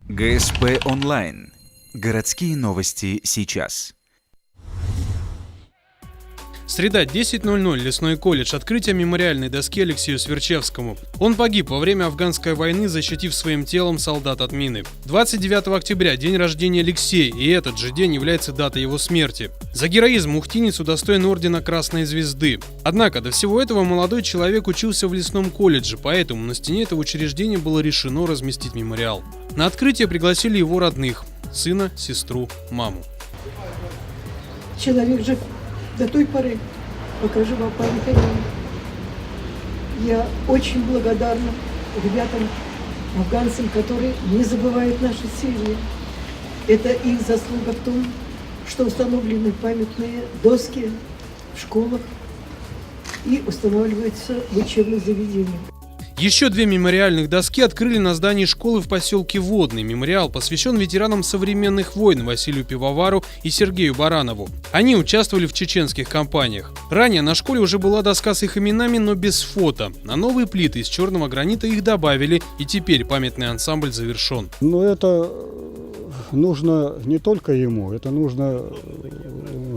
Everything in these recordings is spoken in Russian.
ГСП онлайн. Городские новости сейчас. Среда, 10:00, Лесной колледж. Открытие мемориальной доски Алексею Сверчевскому. Он погиб во время афганской войны, защитив своим телом солдат от мины. 29 октября – день рождения Алексея, и этот же день является датой его смерти. За героизм ухтинец удостоен ордена Красной Звезды. Однако до всего этого молодой человек учился в Лесном колледже, поэтому на стене этого учреждения было решено разместить мемориал. На открытие пригласили его родных – сына, сестру, маму. Человек же до той поры, пока жива память о нем. Я очень благодарна ребятам, афганцам, которые не забывают наши семьи. Это их заслуга в том, что установлены памятные доски в школах и устанавливаются в учебных заведениях. Еще две мемориальных доски открыли на здании школы в поселке Водный. Мемориал посвящен ветеранам современных войн Василию Пивовару и Сергею Баранову. Они участвовали в чеченских кампаниях. Ранее на школе уже была доска с их именами, но без фото. На новые плиты из черного гранита их добавили, и теперь памятный ансамбль завершен. Но это нужно не только ему, это нужно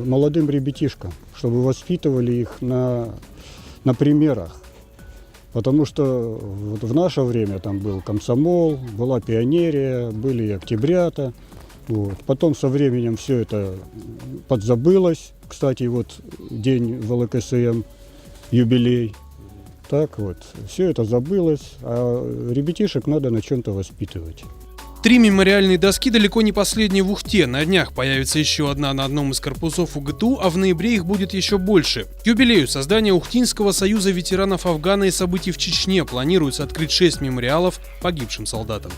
молодым ребятишкам, чтобы воспитывали их на примерах. Потому что вот в наше время там был комсомол, была пионерия, были октябрята. Вот. Потом со временем все это подзабылось. Кстати, вот день ВЛКСМ, юбилей. Так вот, все это забылось, а ребятишек надо на чем-то воспитывать. 3 мемориальные доски далеко не последние в Ухте. На днях появится еще одна на одном из корпусов УГТУ, а в ноябре их будет еще больше. К юбилею создания Ухтинского союза ветеранов Афгана и событий в Чечне планируется открыть 6 мемориалов погибшим солдатам.